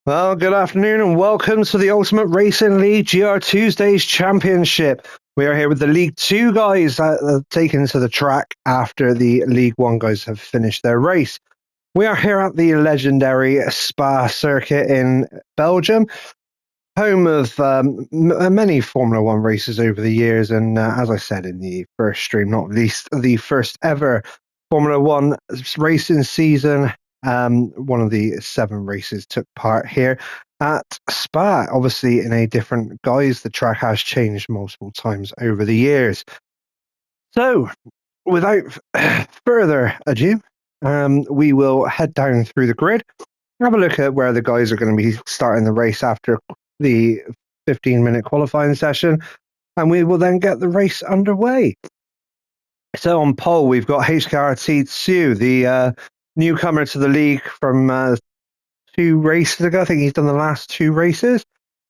Well, good afternoon and welcome to the Ultimate Racing League GrTwosdays Championship. We are here with the League 2 guys that have taken to the track after the League 1 guys have finished their race. We are here at the legendary Spa circuit in Belgium, home of many Formula 1 races over the years, and as I said in the first stream, not least the first ever Formula 1 racing season. One of the 7 races took part here at Spa, obviously in a different guise. The track has changed multiple times over the years. So, without further ado, we will head down through the grid, have a look at where the guys are going to be starting the race after the 15-minute qualifying session, and we will then get the race underway. So on pole, we've got HKRT Tsu, the newcomer to the league from 2 races ago. I think he's done the last 2 races,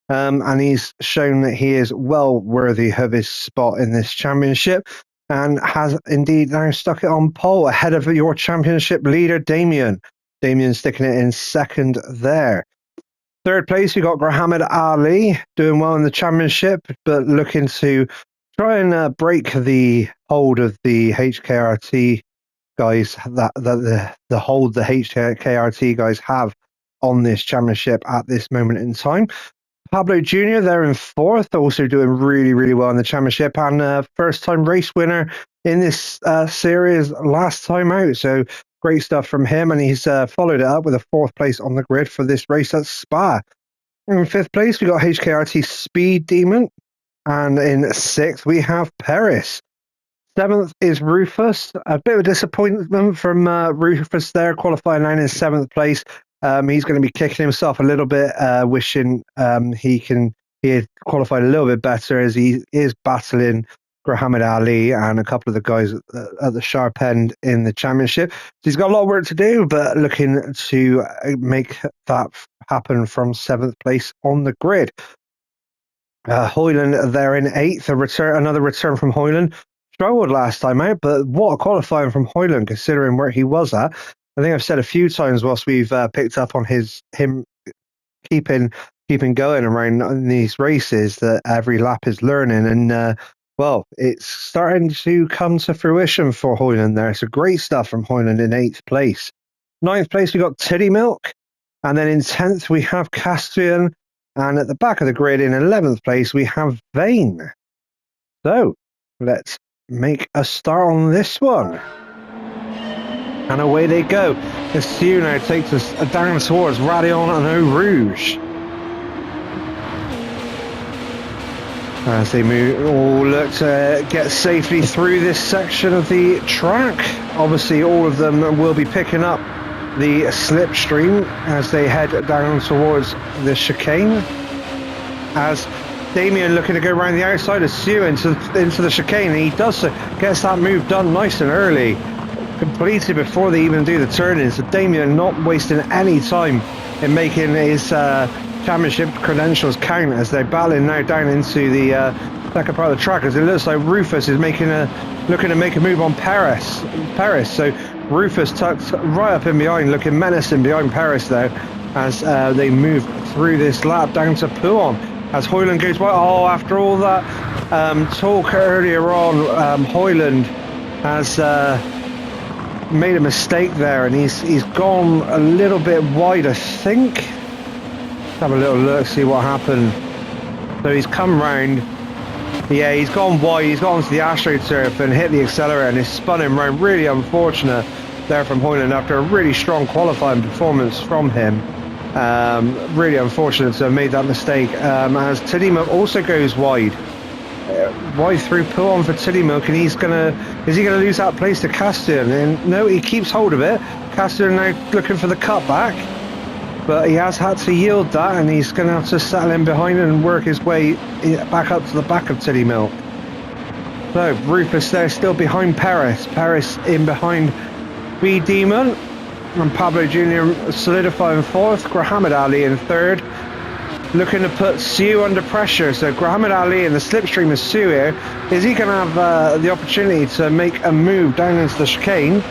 and he's shown that he is well worthy of his spot in this championship and has indeed now stuck it on pole ahead of your championship leader, Damien. Damien sticking it in second there. Third place, we got Muhammad Ali doing well in the championship, but looking to try and break the hold of the HKRT guys, that the hold the HKRT guys have on this championship at this moment in time. Pablo Jr. there in 4th, also doing really, really well in the championship, and first-time race winner in this series last time out. So great stuff from him, and he's followed it up with a 4th place on the grid for this race at Spa. In 5th place, we got HKRT Speed Demon, and in 6th, we have Paris. 7th is Rufus. A bit of a disappointment from Rufus there, qualifying line in 7th place. He's going to be kicking himself a little bit, wishing he had qualified a little bit better, as he is battling Muhammad Ali and a couple of the guys at the sharp end in the championship. So he's got a lot of work to do, but looking to make that happen from 7th place on the grid. Hoyland there in 8th, another return from Hoyland. Struggled last time out, but what a qualifying from Hoyland considering where he was at. I think I've said a few times whilst we've picked up on him keeping going around these races that every lap is learning, and well, it's starting to come to fruition for Hoyland there. So great stuff from Hoyland in 8th place. 9th place we got Titty Milk, and then in 10th we have Castrian, and at the back of the grid in 11th place we have Vane. So let's make a start on this one. And away they go. The Sioux now takes us down towards Radion and Eau Rouge. As they all look to get safely through this section of the track. Obviously all of them will be picking up the slipstream as they head down towards the chicane. As Damien looking to go around the outside of Sioux into the chicane, and he does so, gets that move done nice and early, completed before they even do the turn-in. So Damien not wasting any time in making his championship credentials count as they're battling now down into the second part of the track, as it looks like Rufus is looking to make a move on Paris. So Rufus tucked right up in behind, looking menacing behind Paris though, as they move through this lap down to Pouon. As Hoyland goes by, after all that talk earlier on, Hoyland has made a mistake there, and he's gone a little bit wide, I think. Let's have a little look, see what happened. So he's come round. Yeah, he's gone wide. He's got onto the AstroTurf and hit the accelerator, and it's spun him round. Really unfortunate there from Hoyland after a really strong qualifying performance from him. Really unfortunate to have made that mistake. As Tidimo also goes wide through Pouon for Tiddy Milk, and is he gonna lose that place to Castian? And no, he keeps hold of it. Castian now looking for the cutback, but he has had to yield that, and he's gonna have to settle in behind and work his way back up to the back of Tiddy Milk. So Rufus there still behind Paris in behind B Demon, and Pablo Jr. solidifying 4th, Muhammad Ali in 3rd, looking to put Sioux under pressure. So Muhammad Ali in the slipstream of Sioux here. Is he going to have the opportunity to make a move down into the chicane?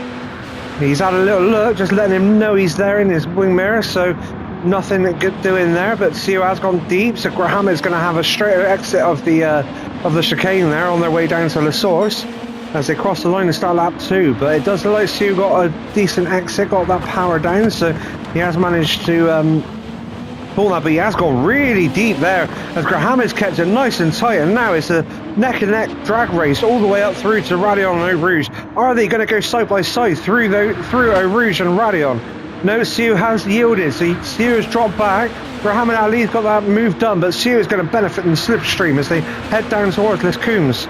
He's had a little look, just letting him know he's there in his wing mirror. So Nothing good doing there, but Sio has gone deep, so Graham is going to have a straight exit of the chicane there on their way down to La Source as they cross the line and start lap 2. But it does look like Sio got a decent exit, got that power down, so he has managed to pull that, but he has gone really deep there as Graham has kept it nice and tight, and now it's a neck and neck drag race all the way up through to Radion and Eau Rouge. Are they going to go side by side through Eau Rouge and Radion? No, Sio has yielded, so Sio has dropped back. Graham and Ali's got that move done, but Sio is going to benefit in the slipstream as they head down towards Les Combes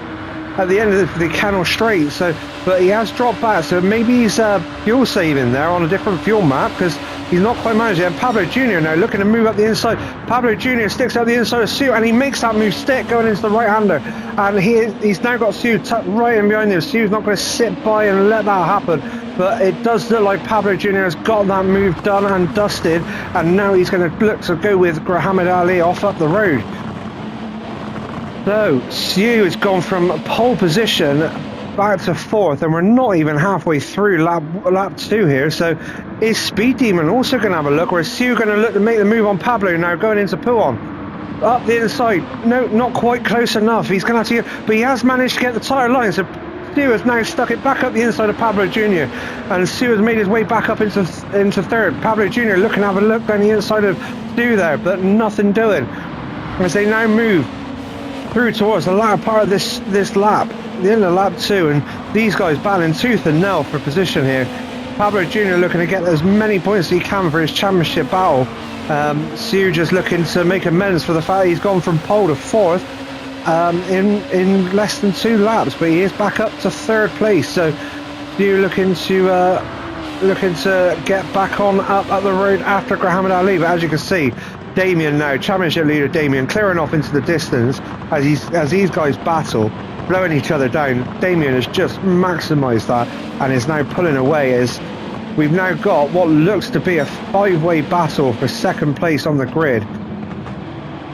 at the end of the Canal Straight. So, but he has dropped back, so maybe he's fuel saving there on a different fuel map because he's not quite managed it. And Pablo Jr. now looking to move up the inside. Pablo Jr. sticks out the inside of Sio, and he makes that move stick going into the right-hander. And he's now got Sio tucked right in behind him. Sio's not going to sit by and let that happen. But it does look like Pablo Jr. has got that move done and dusted, and now he's going to look to go with Muhammad Ali off up the road. So Sio has gone from pole position back to 4th, and we're not even halfway through lap 2 here. So is Speed Demon also going to have a look, or is Sio going to look to make the move on Pablo now going into Pouon? Up the inside, no, not quite close enough. He's going to have to, but he has managed to get the tyre line. So Sio has now stuck it back up the inside of Pablo Jr. and Sio has made his way back up into 3rd. Pablo Jr. looking to have a look down the inside of Sio there, but nothing doing. As they now move through towards the latter part of this lap, the end of lap 2, and these guys battling tooth and nail for position here. Pablo Jr. looking to get as many points as he can for his championship battle. Sio just looking to make amends for the fact he's gone from pole to 4th. In less than 2 laps, but he is back up to 3rd place. So you looking to get back on up the road after Muhammad Ali. But as you can see, Damien now, championship leader Damien, clearing off into the distance as these guys battle, blowing each other down. Damien has just maximised that and is now pulling away as we've now got what looks to be a 5-way battle for 2nd place on the grid.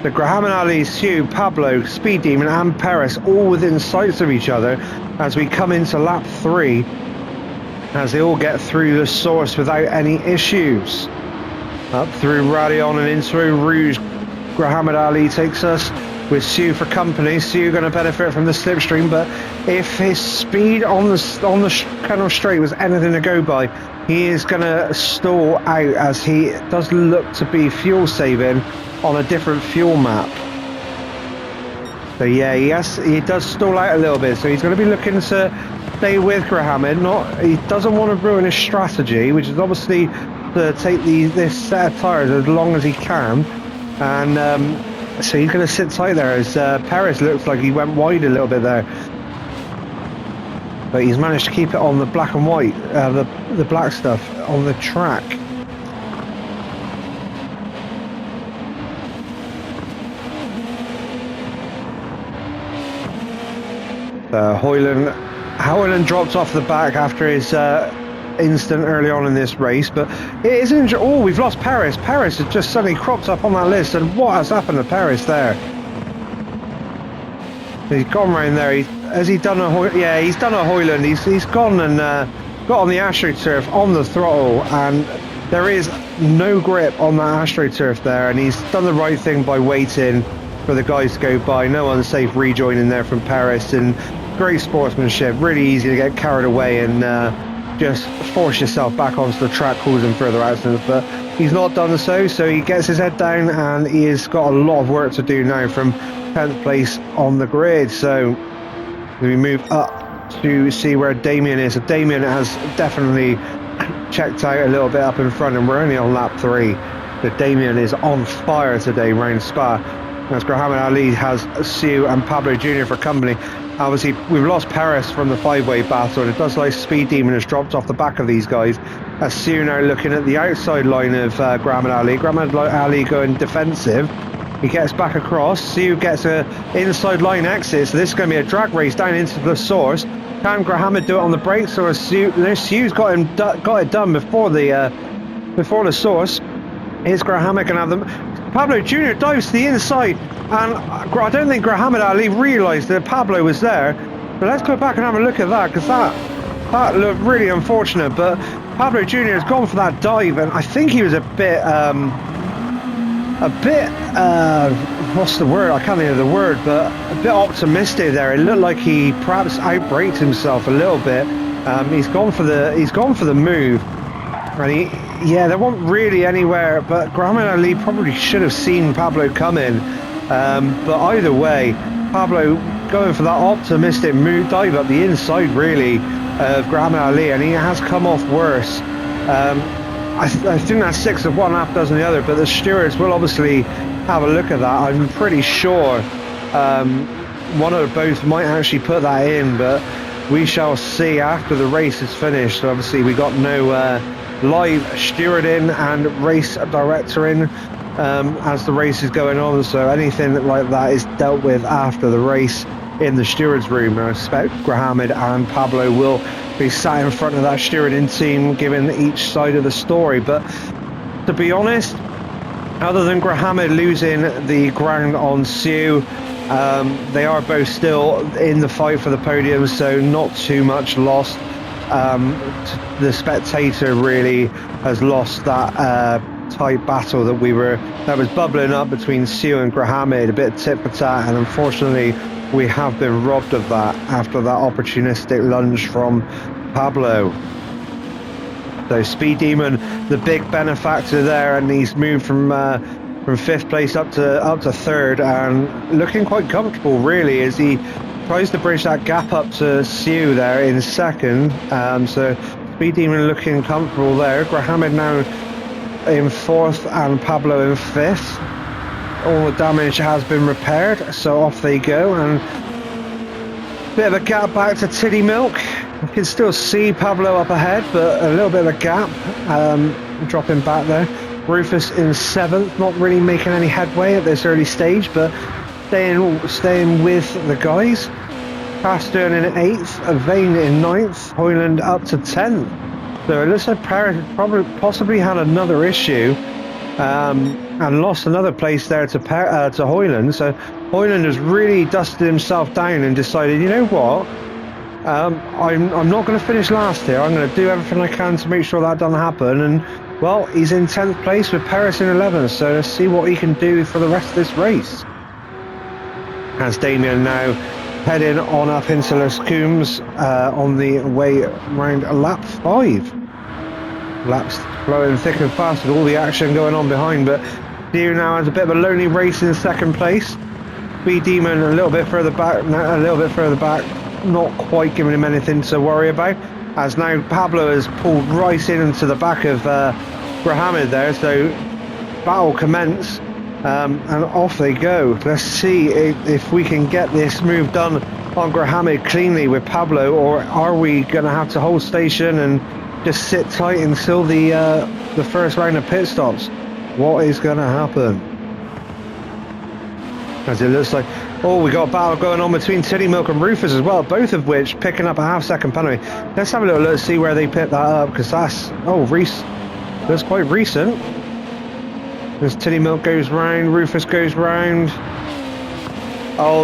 The Muhammad Ali, Sio, Pablo, Speed Demon and Perez all within sights of each other as we come into lap 3, as they all get through the source without any issues. Up through Radion and into Eau Rouge, Muhammad Ali takes us with Sio for company. Sio going to benefit from the slipstream, but if his speed on the Canal Straight was anything to go by, he is going to stall out as he does look to be fuel saving on a different fuel map. So yeah, he does stall out a little bit, so he's going to be looking to stay with Muhammad. He doesn't want to ruin his strategy, which is obviously to take this set of tyres as long as he can, and so he's going to sit tight there as Perez looks like he went wide a little bit there, but he's managed to keep it on the black and white, the black stuff on the track. Hoyland dropped off the back after his instant early on in this race, but it is oh, we've lost Perez. Perez has just suddenly cropped up on that list, and what has happened to Perez there? He's gone round there. He's done a Hoyland. He's gone and got on the AstroTurf on the throttle, and there is no grip on that AstroTurf there, and he's done the right thing by waiting for the guys to go by. No unsafe rejoining there from Perez, and great sportsmanship. Really easy to get carried away and just force yourself back onto the track, causing further accidents, but he's not done so he gets his head down, and he has got a lot of work to do now from 10th place on the grid. So we move up to see where Damien is. So Damien has definitely checked out a little bit up in front, and we're only on lap 3. But Damien is on fire today round Spa, as Muhammad Ali has Sio and Pablo Jr. for company. Obviously, we've lost Perez from the 5-way battle, and it does like Speed Demon has dropped off the back of these guys. As Sio now looking at the outside line of Muhammad Ali. Muhammad Ali going defensive. He gets back across. Sio gets a inside line exit, so this is going to be a drag race down into the source. Can Muhammad do it on the brakes, or Sio's got it done before the source? Is Muhammad going to have them? Pablo Jr. dives to the inside, and I don't think Muhammad Ali realised that Pablo was there. But let's go back and have a look at that, because that looked really unfortunate. But Pablo Jr. has gone for that dive, and I think he was a bit a bit, what's the word? I can't think of the word, but a bit optimistic there. It looked like he perhaps outbraked himself a little bit. He's gone for the move, and there wasn't really anywhere. But Muhammad Ali probably should have seen Pablo come in. But either way, Pablo going for that optimistic move, dive up the inside really of Muhammad Ali, and he has come off worse. I think that's 6 of one, half dozen the other, but the stewards will obviously have a look at that. I'm pretty sure one or both might actually put that in, but we shall see after the race is finished. Obviously, we got no live stewarding and race director in as the race is going on, so anything like that is dealt with after the race in the stewards room. I expect Muhammad and Pablo will be sat in front of that stewarding team giving each side of the story. But to be honest, other than Muhammad losing the ground on Sue, they are both still in the fight for the podium, so not too much lost. The spectator really has lost that tight battle that was bubbling up between Sue and Muhammad, a bit tit for tat, and unfortunately we have been robbed of that after that opportunistic lunge from Pablo. So Speed Demon, the big benefactor there, and he's moved from 5th place up to 3rd, and looking quite comfortable really as he tries to bridge that gap up to Sue there in 2nd. So Speed Demon looking comfortable there. Muhammad now in 4th and Pablo in 5th. All the damage has been repaired, so off they go, and bit of a gap back to Tiddy Milk. You can still see Pablo up ahead, but a little bit of a gap, dropping back there. Rufus in 7th, not really making any headway at this early stage, but staying with the guys. Pastern in 8th, Vane in 9th, Hoyland up to 10th. So it looks like Paris possibly had another issue. And lost another place there to Hoyland. So Hoyland has really dusted himself down and decided, you know what, I'm not going to finish last here. I'm going to do everything I can to make sure that doesn't happen. And well, he's in 10th place with Paris in 11th. So let's see what he can do for the rest of this race. As Damien now heading on up into Les Combes on the way round lap 5. Laps flowing thick and fast with all the action going on behind, but Dio now has a bit of a lonely race in 2nd place. Speed Demon a little bit further back, not quite giving him anything to worry about, as now Pablo has pulled right into the back of Muhammad there, so battle commence, and off they go. Let's see if we can get this move done on Muhammad cleanly with Pablo, or are we going to have to hold station and just sit tight until the first round of pit stops? What is going to happen? As it looks like, we got a battle going on between Tiddy Milk and Rufus as well, both of which picking up a half-second penalty. Let's have a little look, see where they picked that up, because that's quite recent. As Tiddy Milk goes round, Rufus goes round.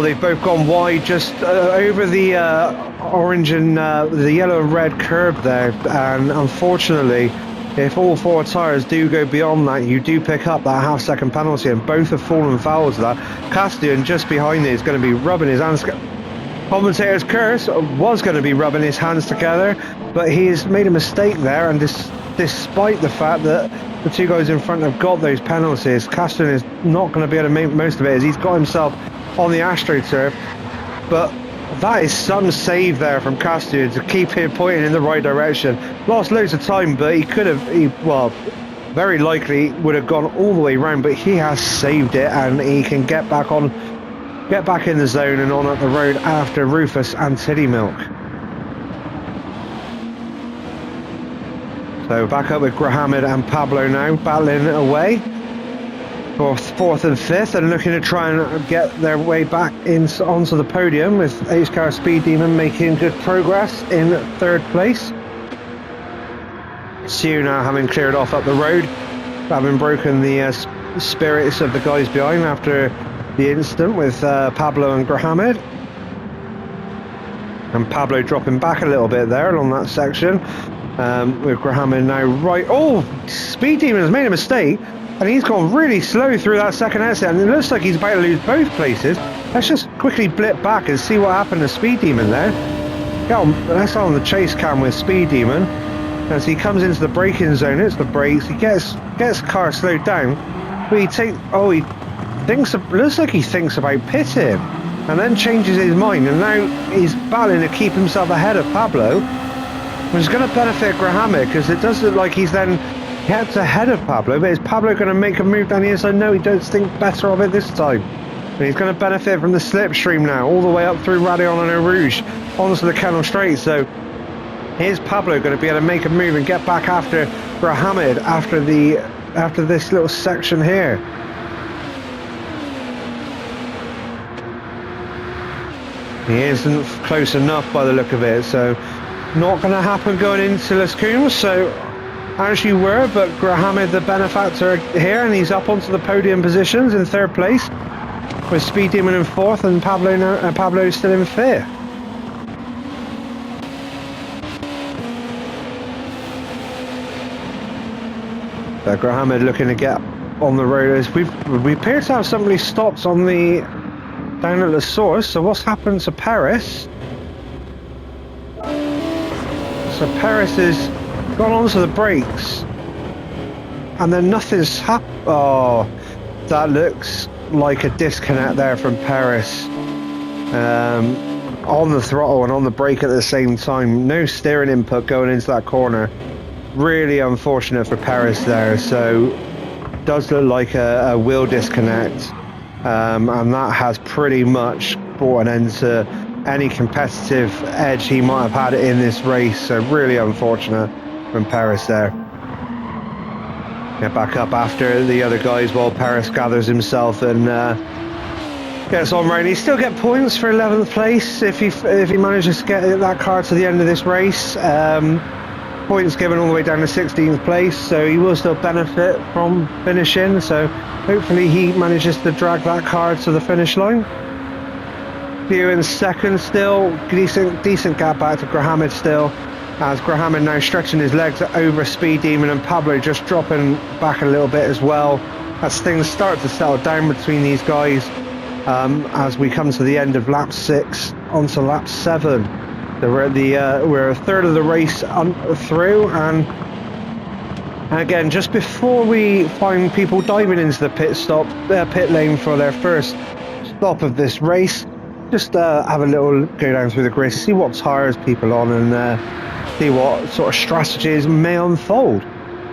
They've both gone wide, just over the orange and the yellow and red curb there, and unfortunately, if all 4 tyres do go beyond that, you do pick up that half-second penalty, and both have fallen foul to that. Castian just behind it is going to be rubbing his hands. Commentator's curse was going to be rubbing his hands together, but he's made a mistake there, and despite the fact that the 2 guys in front have got those penalties, Castian is not going to be able to make most of it, as he's got himself on the AstroTurf. But that is some save there from Castian to keep him pointing in the right direction. Lost loads of time, but he very likely would have gone all the way round, but he has saved it, and he can get back in the zone and on up the road after Rufus and Tiddy Milk. So back up with Muhammad and Pablo now, battling away for 4th and 5th, and looking to try and get their way back onto the podium, with H-Car Speed Demon making good progress in 3rd place. Sue now having cleared off up the road, having broken the spirits of the guys behind after the incident with Pablo and Muhammad. And Pablo dropping back a little bit there along that section, with Muhammad now right. Speed Demon has made a mistake. And he's gone really slow through that second exit, and it looks like he's about to lose both places. Let's just quickly blip back and see what happened to Speed Demon there. Let's on the chase cam with Speed Demon. As he comes into the braking zone, it's the brakes. He gets the car slowed down. But he looks like he thinks about pitting, and then changes his mind, and now he's battling to keep himself ahead of Pablo, which is going to benefit Grahamid, because it does look like he's then kept ahead of Pablo. But is Pablo going to make a move down the inside? No, he does think better of it this time. And he's going to benefit from the slipstream now, all the way up through Radion and Eau Rouge, onto the Kennel Straight. So here's Pablo going to be able to make a move and get back after Grahamid after this little section here. He isn't close enough by the look of it, so not going to happen going into Les Combes. So as you were, but Grahamid the benefactor here, and he's up onto the podium positions in third place, with Speed Demon in fourth and Pablo still in fifth. Grahamid looking to get on the road. We appear to have somebody stopped on the down at the source. So what's happened to Paris? So Paris has gone onto the brakes, and then nothing's happened. Oh, that looks like a disconnect there from Paris. On the throttle and on the brake at the same time. No steering input going into that corner. Really unfortunate for Paris there. So does look like a wheel disconnect, and that has pretty much brought an end to any competitive edge he might have had in this race. So really unfortunate from Paris there. Get back up after the other guys while Paris gathers himself and gets on right. He still get points for 11th place if he manages to get that car to the end of this race. Points given all the way down to 16th place, so he will still benefit from finishing. So hopefully he manages to drag that car to the finish line. Theo in second still, decent gap back to Grahamid still, as Grahamid now stretching his legs over Speed Demon, and Pablo just dropping back a little bit as well, as things start to settle down between these guys, as we come to the end of lap 6 onto lap 7. So we're a third of the race through, and again, just before we find people diving into the pit lane for their first stop of this race, just have a little go down through the grid, see what tyres people on, and see what sort of strategies may unfold.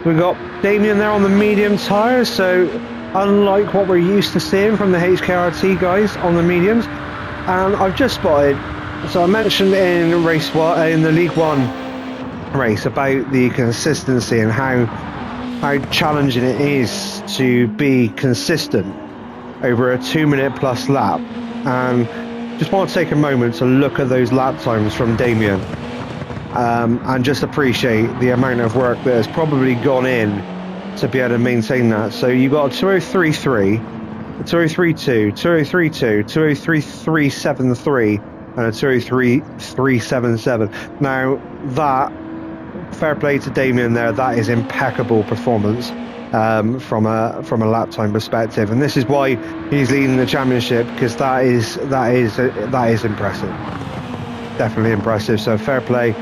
We've got Damien there on the medium tyres, so unlike what we're used to seeing from the HKRT guys on the mediums. And I've just spotted, so I mentioned in the League One race about the consistency and how challenging it is to be consistent over a 2-minute plus lap, and just want to take a moment to look at those lap times from Damien, and just appreciate the amount of work that has probably gone in to be able to maintain that. So you've got a 203.3, a 203.2, 203.2, 203.373, and a 203.377. Now that, fair play to Damien there, that is impeccable performance from a lap time perspective, and this is why he's leading the championship, because that is impressive, definitely impressive. So fair play,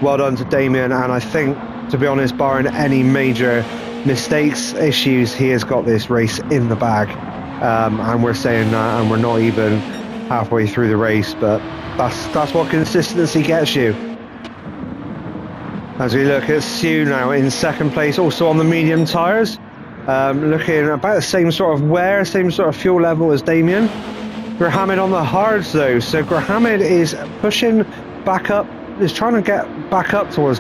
well done to Damien, and I think, to be honest, barring any major mistakes, issues, he has got this race in the bag, and we're saying that, and we're not even halfway through the race, but that's what consistency gets you. As we look at Sue now in second place, also on the medium tyres, looking about the same sort of wear, same sort of fuel level as Damien. Grahamid on the hards though, so Grahamid is pushing back up, is trying to get back up towards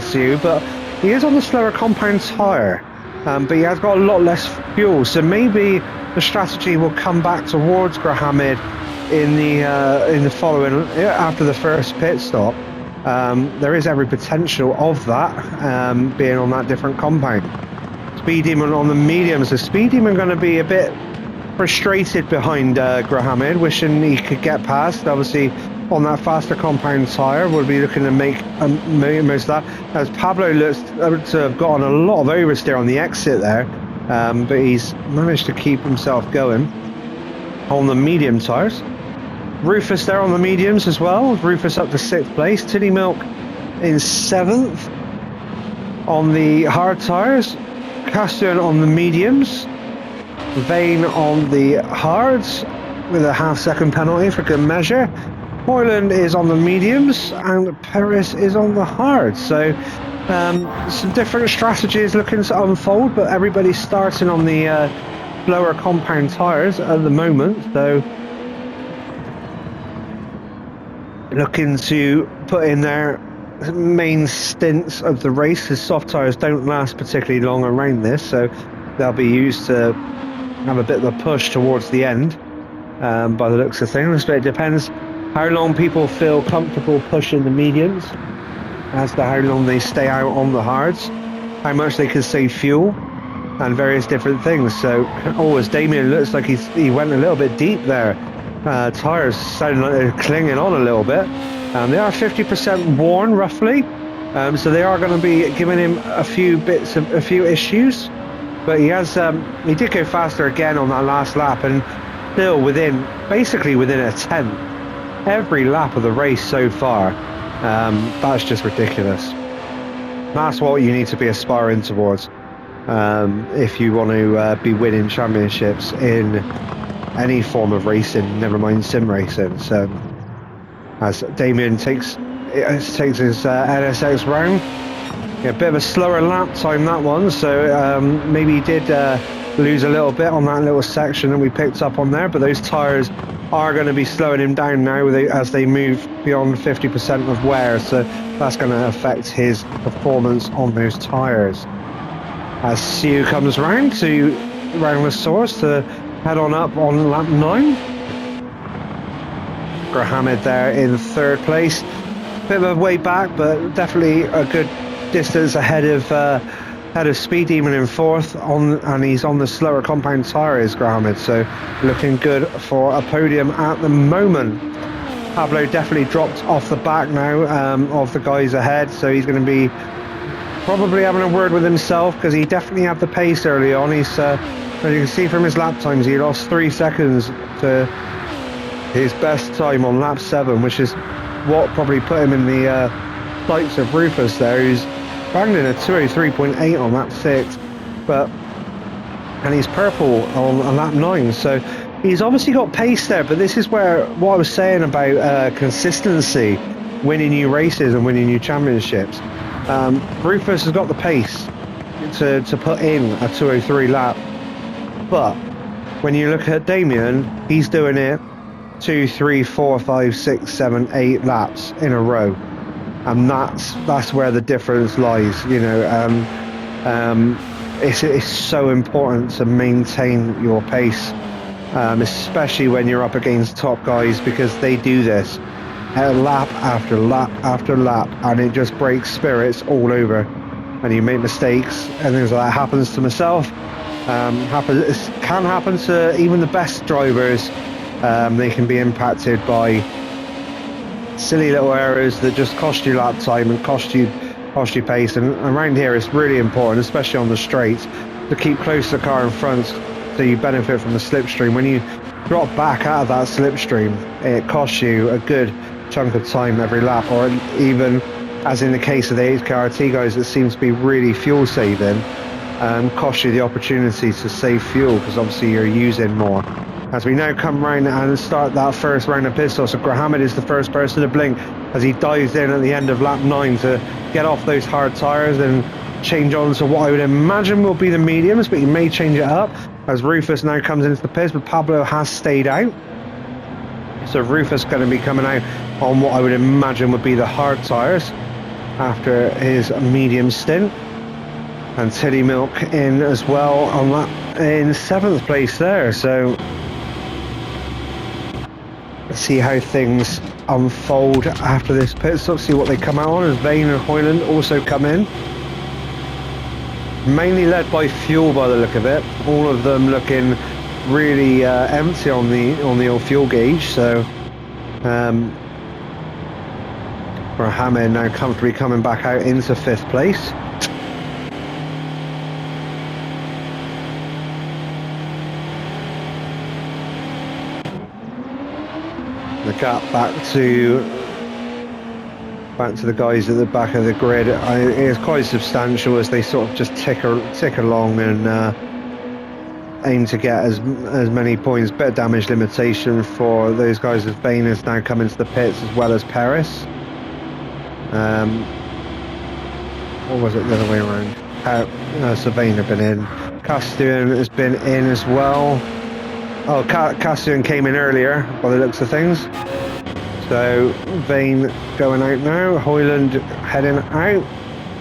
Sue, but he is on the slower compound tyre, but he has got a lot less fuel, so maybe the strategy will come back towards Grahamid in the following, after the first pit stop. There is every potential of that, being on that different compound. Speed Demon on the medium, so Speed Demon going to be a bit frustrated behind Grahamid, wishing he could get past. Obviously on that faster compound tyre, we'll be looking to make most of that, as Pablo looks to have gotten a lot of oversteer on the exit there, but he's managed to keep himself going on the medium tyres. Rufus there on the mediums as well. Rufus up to 6th place. Tilly Milk in 7th on the hard tyres. Castian on the mediums. Vane on the hards with a half-second penalty for good measure. Hoyland is on the mediums and Perez is on the hards. So some different strategies looking to unfold, but everybody's starting on the lower compound tyres at the moment. So looking to put in their main stints of the race. The soft tyres don't last particularly long around this, so they'll be used to have a bit of a push towards the end by the looks of things. But it depends how long people feel comfortable pushing the mediums as to how long they stay out on the hards, how much they can save fuel and various different things. So as Damien looks like he went a little bit deep there. Tyres sound like they're clinging on a little bit. They are 50% worn roughly, so they are going to be giving him a few issues. But he did go faster again on that last lap, and still basically within a tenth every lap of the race so far. That's just ridiculous. That's what you need to be aspiring towards if you want to be winning championships in any form of racing, never mind sim racing. So as Damien takes his NSX round, a bit of a slower lap time that one, so maybe he did lose a little bit on that little section that we picked up on there, but those tyres are going to be slowing him down now as they move beyond 50% of wear, so that's going to affect his performance on those tyres. As Siu comes round the source to head on up on lap 9. Grahamid there in 3rd place. Bit of a way back, but definitely a good distance ahead of Speed Demon in 4th, and he's on the slower compound tyre is Grahamid, so looking good for a podium at the moment. Pablo definitely dropped off the back now of the guys ahead, so he's going to be probably having a word with himself, because he definitely had the pace early on. He's as you can see from his lap times, he lost 3 seconds to his best time on lap 7, which is what probably put him in the sights of Rufus there, who's banged in a 203.8 on lap 6, and he's purple on lap 9, so he's obviously got pace there. But this is where what I was saying about consistency, winning new races and winning new championships. Rufus has got the pace to put in a 203 lap, but when you look at Damien, he's doing it 2, 3, 4, 5, 6, 7, 8 laps in a row, and that's where the difference lies. It's so important to maintain your pace, especially when you're up against top guys, because they do this lap after lap after lap, and it just breaks spirits all over, and you make mistakes and things like that. Happens to myself, can happen to even the best drivers. They can be impacted by silly little errors that just cost you lap time and cost you pace, and around here it's really important, especially on the straights, to keep close to the car in front so you benefit from the slipstream. When you drop back out of that slipstream, it costs you a good chunk of time every lap, or even, as in the case of the HKRT guys, that seems to be really fuel saving, costs you the opportunity to save fuel, because obviously you're using more. As we now come round and start that first round of pit stops, so Grahamid is the first person to blink as he dives in at the end of lap 9 to get off those hard tyres and change on to what I would imagine will be the mediums, but he may change it up as Rufus now comes into the pits, but Pablo has stayed out. So Rufus going to be coming out on what I would imagine would be the hard tyres after his medium stint. And Tilly Milk in as well on that in 7th place there. So let's see how things unfold after this pit stop, see what they come out on, as Vane and Hoyland also come in. Mainly led by fuel by the look of it. All of them looking really empty on the old fuel gauge. So Grahamid now comfortably coming back out into 5th place. gap back to the guys at the back of the grid. It is quite substantial as they sort of just tick along and aim to get as many points. Better damage limitation for those guys as Vane has now come into the pits, as well as Paris. Or was it the other way around? So Vane have been in. Castian has been in as well. Oh, Castian came in earlier by the looks of things. So Vane going out now, Hoyland heading out,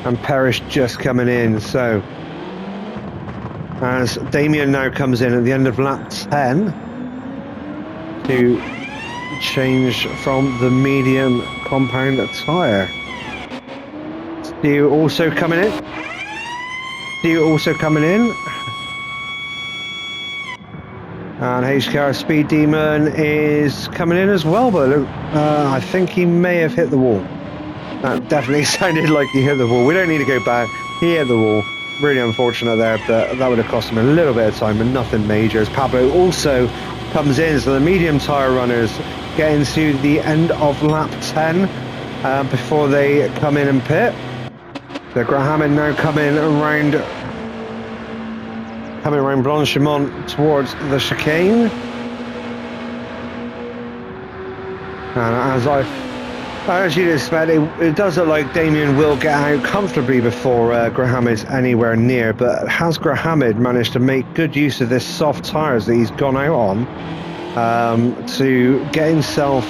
and Paris just coming in. So as Damien now comes in at the end of lap 10 to change from the medium compound tyre. Stu also coming in. And HKR Speed Demon is coming in as well, but I think he may have hit the wall. That definitely sounded like he hit the wall. We don't need to go back. He hit the wall. Really unfortunate there, but that would have cost him a little bit of time, but nothing major. As Pablo also comes in, so the medium tyre runners get into the end of lap 10 before they come in and pit. So GrTwodays now coming around Blanchimont towards the chicane. And as you'd expect, it does look like Damien will get out comfortably before GrTwodays anywhere near, but has GrTwodays managed to make good use of this soft tyres that he's gone out on to get himself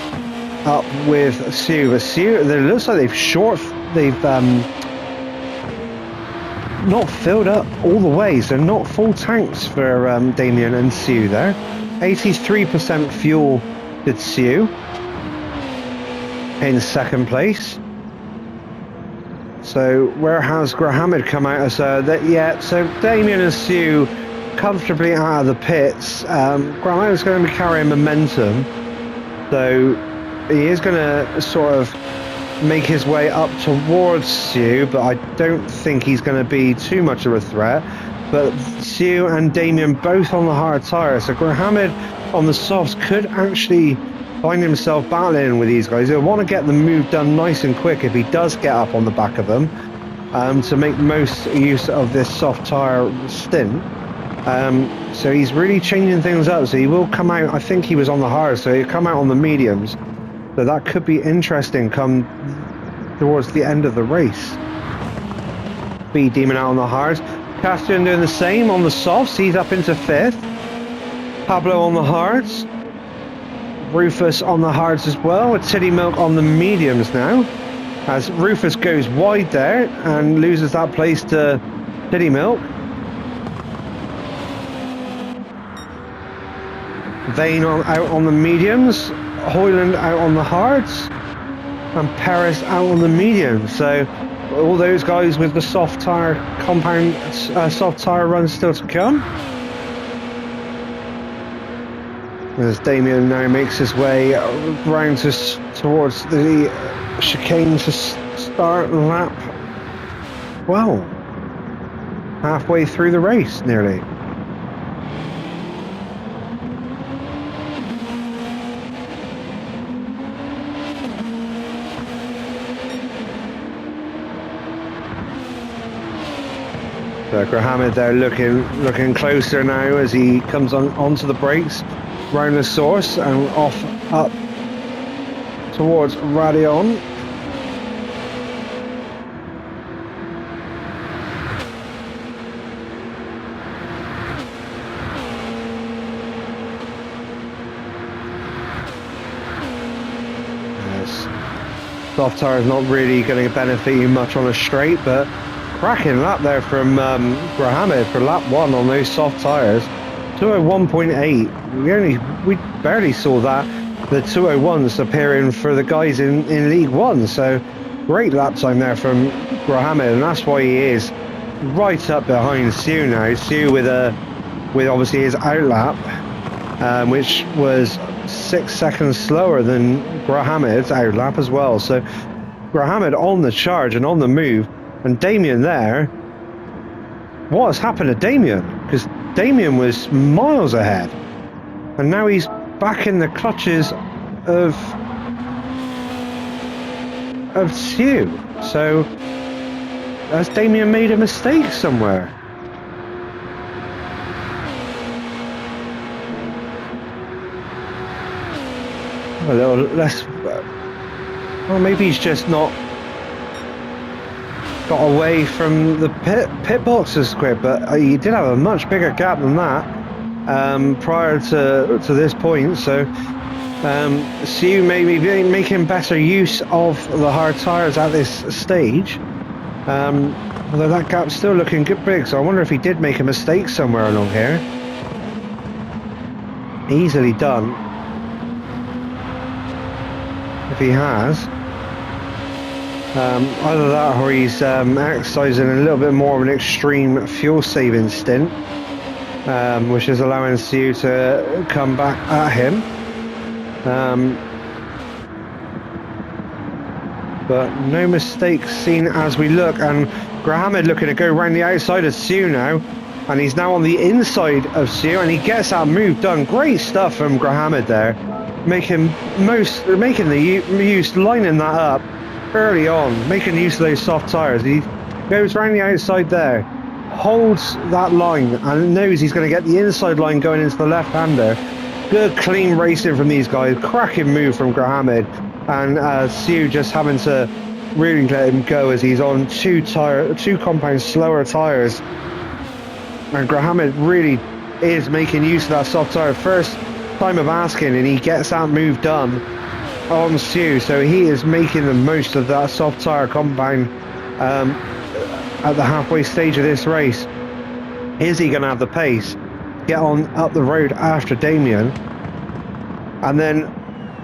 up with Sue. But Sue, it looks like they've not filled up all the way, so not full tanks for Damien and Sue there. 83% fuel did Sue in second place. So where has GrTwodays come out as so Damien and Sue comfortably out of the pits. GrTwodays is going to be carrying momentum, so he is going to sort of make his way up towards Sue, but I don't think he's going to be too much of a threat. But Sue and Damien both on the hard tyre, so GrTwodays on the softs could actually find himself battling with these guys. He'll want to get the move done nice and quick if he does get up on the back of them, to make most use of this soft tyre stint. So he's really changing things up, so he will come out, I think he was on the hard, so he'll come out on the mediums. So that could be interesting come towards the end of the race. Speed Demon out on the hards. Castian doing the same on the softs. He's up into 5th. Pablo on the hards. Rufus on the hards as well, with Titty Milk on the mediums now. As Rufus goes wide there and loses that place to Titty Milk. Vane out on the mediums. Hoyland out on the hards, and Paris out on the medium. So all those guys with the soft tyre compound, soft tyre runs still to come. As Damien now makes his way round towards the chicane to start lap 12, halfway through the race nearly. So GrTwodays there looking closer now as he comes onto the brakes, round the source and off up towards Radion. Yes. Soft tyre is not really going to benefit you much on a straight, but cracking lap there from GrTwodays for lap 1 on those soft tyres. 201.8. We barely saw that. The 201s appearing for the guys in League 1. So great lap time there from GrTwodays, and that's why he is right up behind Sue now. Sue with obviously his outlap, which was 6 seconds slower than GrTwodays' outlap as well. So GrTwodays on the charge and on the move. And Damien there, what has happened to Damien? Because Damien was miles ahead. And now he's back in the clutches of Sue. So has Damien made a mistake somewhere? A little less. Well, maybe he's just not got away from the pit boxes quick, but he did have a much bigger gap than that prior to this point. So Sue may be making better use of the hard tyres at this stage. Although that gap's still looking good big, so I wonder if he did make a mistake somewhere along here. Easily done. If he has. Either that or he's exercising a little bit more of an extreme fuel saving stint, which is allowing Sue to come back at him. But no mistakes seen as we look, and Grahamid looking to go around the outside of Sue now, and he's now on the inside of Sue, and he gets that move done. Great stuff from Grahamid there, making the use, lining that up early on, making use of those soft tyres. He goes around the outside there, holds that line, and knows he's going to get the inside line going into the left-hander. Good clean racing from these guys, cracking move from Grahamid, and Sue just having to really let him go as he's on two compound slower tyres. And Grahamid really is making use of that soft tyre. First time of asking, and he gets that move done on Sue, so he is making the most of that soft tyre compound at the halfway stage of this race. Is he going to have the pace get on up the road after Damien? And then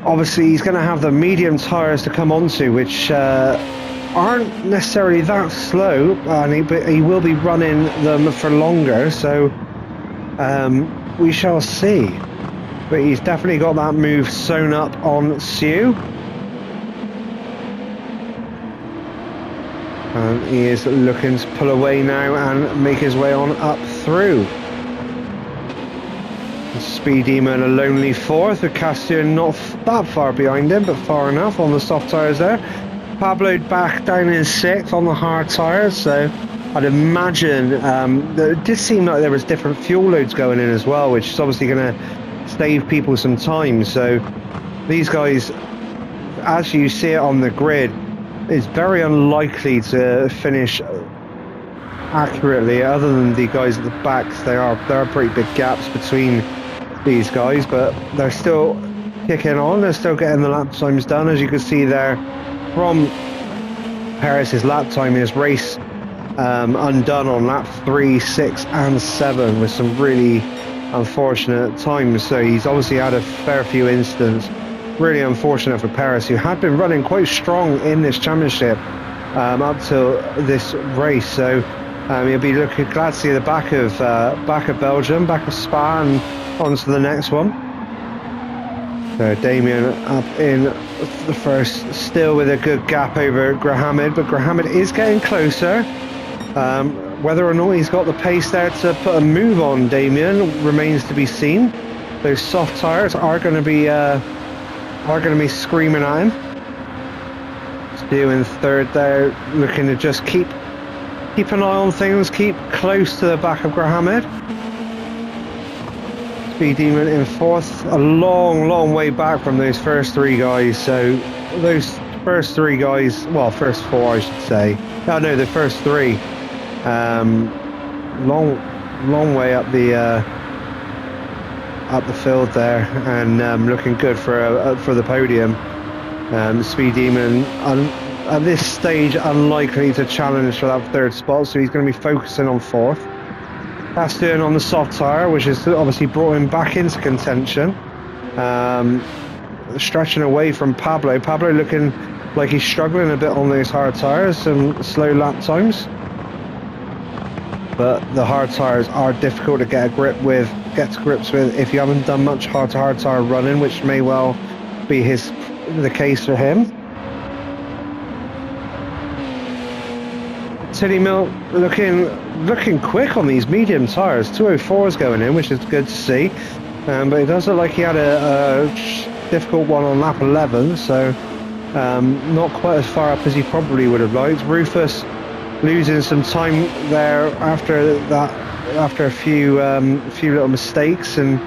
obviously he's going to have the medium tyres to come onto, which aren't necessarily that slow, but he will be running them for longer, so we shall see. But he's definitely got that move sewn up on Sue. And he is looking to pull away now and make his way on up through. Speed Demon a lonely fourth, with Castian not that far behind him, but far enough on the soft tyres there. Pablo back down in sixth on the hard tyres, so I'd imagine that it did seem like there was different fuel loads going in as well, which is obviously going to save people some time. So these guys, as you see it on the grid, is very unlikely to finish accurately, other than the guys at the backs. There are pretty big gaps between these guys, but they're still kicking on, they're still getting the lap times done. As you can see there from Paris's lap time, his race undone on lap 3, 6 and 7 with some really unfortunate times. So he's obviously had a fair few incidents. Really unfortunate for Paris, who had been running quite strong in this championship up till this race. So he'll be glad to see the back of Belgium, back of Spa, and on to the next one. So Damien up in the first, still with a good gap over Grahamid, but Grahamid is getting closer. Whether or not he's got the pace there to put a move on Damien remains to be seen. Those soft tyres are going to be screaming at him. Stu in third there, looking to just keep an eye on things, keep close to the back of Grahamid. Speed Demon in fourth, a long way back from those first three guys. So those first three guys, well, first four I should say. Oh no, the first three. Long way up the field there, and looking good for the podium. Speed Demon at this stage unlikely to challenge for that third spot, so he's going to be focusing on fourth. Castian on the soft tyre, which has obviously brought him back into contention. Stretching away from Pablo. Pablo looking like he's struggling a bit on those hard tyres, some slow lap times. But the hard tyres are difficult to get to grips with if you haven't done much hard tyre running, which may well be the case for him. Tilly Milk looking quick on these medium tyres. 204 is going in, which is good to see. But it does look like he had a difficult one on lap 11, so not quite as far up as he probably would have liked. Rufus losing some time there after that, after a few little mistakes, and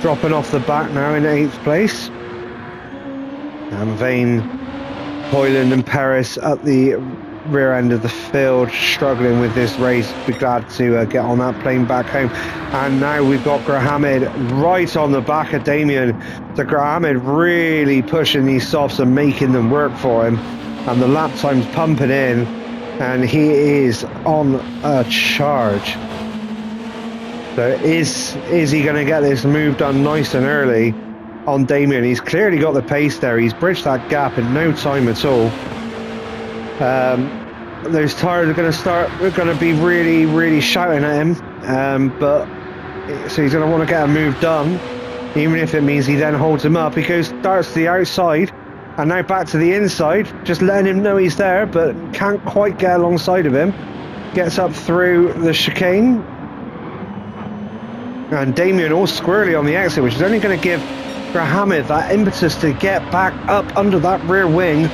dropping off the back now in 8th place. And Vane, Hoyland and Paris at the rear end of the field, struggling with this race. Be glad to get on that plane back home. And now we've got Grahamid right on the back of Damien. So Grahamid really pushing these softs and making them work for him, and the lap time's pumping in, and he is on a charge. So is he going to get this move done nice and early on Damien? He's clearly got the pace there. He's bridged that gap in no time at all. Those tyres are going to be really, really shouting at him. So he's going to want to get a move done, even if it means he then holds him up. He starts to the outside and now back to the inside, just letting him know he's there, but can't quite get alongside of him. Gets up through the chicane. And Damien all squirrely on the exit, which is only going to give Grahamid that impetus to get back up under that rear wing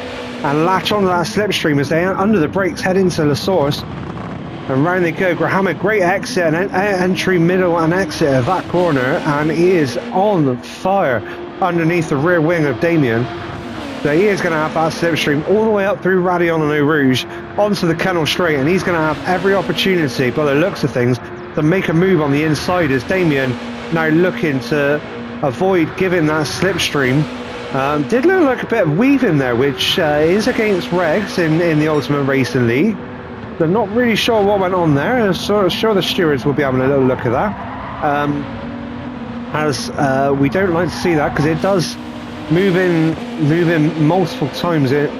and latch onto that slipstream as they under the brakes head into La Source. And round they go. Grahamid, great exit and entry, middle and exit of that corner, and he is on fire underneath the rear wing of Damien. So he is going to have that slipstream all the way up through Radion and Eau Rouge onto the Kennel Straight, and he's going to have every opportunity, by the looks of things, to make a move on the inside, as Damien now looking to avoid giving that slipstream. Did look like a bit of weaving there, which is against regs in the Ultimate Racing League. They're not really sure what went on there. I'm sure the stewards will be having a little look at that. As we don't like to see that, because it does move in multiple times. It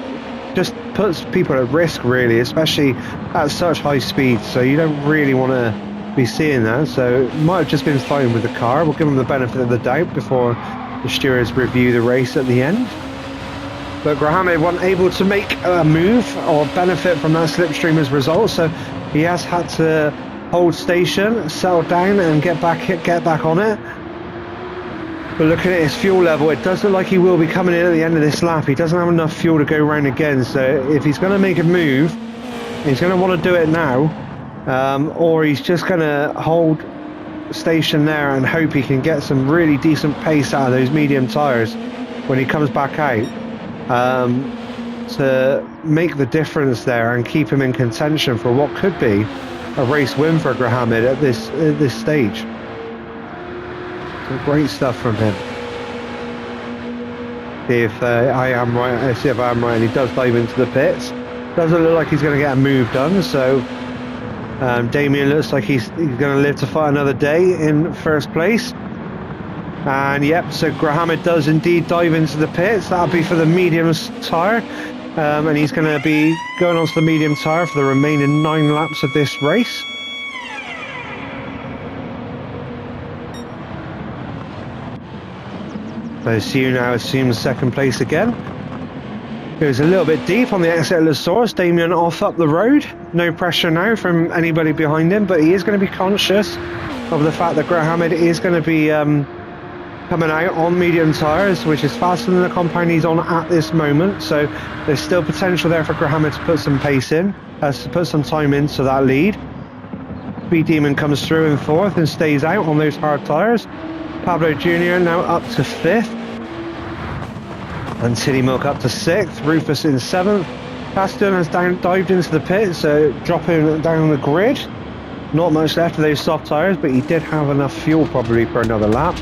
just puts people at risk, really, especially at such high speed. So you don't really want to be seeing that. So it might have just been fine with the car. We'll give them the benefit of the doubt before the stewards review the race at the end. But Grahamid wasn't able to make a move or benefit from that slipstream as a result, so he has had to hold station, settle down and get back on it. But looking at his fuel level, it does look like he will be coming in at the end of this lap. He doesn't have enough fuel to go round again, so if he's going to make a move, he's going to want to do it now, or he's just going to hold station there and hope he can get some really decent pace out of those medium tyres when he comes back out, to make the difference there and keep him in contention for what could be a race win for Grahamid at this stage. Some great stuff from him. See if I am right, and he does dive into the pits. Doesn't look like he's going to get a move done, so Damien looks like he's going to live to fight another day in first place. And yep, so Grahamid does indeed dive into the pits. That'll be for the medium tyre, and he's going to be going onto the medium tyre for the remaining 9 laps of this race. So Siu now assumes second place again. Goes a little bit deep on the exit of La Source. Damien off up the road. No pressure now from anybody behind him, but he is going to be conscious of the fact that Grahamid is going to be coming out on medium tyres, which is faster than the compound he's on at this moment. So there's still potential there for Grahamid to put some pace in, to put some time into that lead. Speed Demon comes through in 4th and stays out on those hard tyres. Pablo Jr. now up to 5th. And City Milk up to 6th. Rufus in 7th. Caston has dived into the pit, so dropping down the grid. Not much left of those soft tyres, but he did have enough fuel probably for another lap.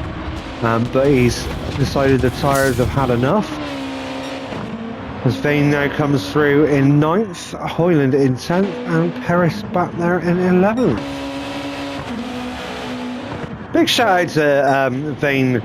But he's decided the tyres have had enough. As Vane now comes through in 9th, Hoyland in 10th, and Paris back there in 11th. Big shout out to Vane,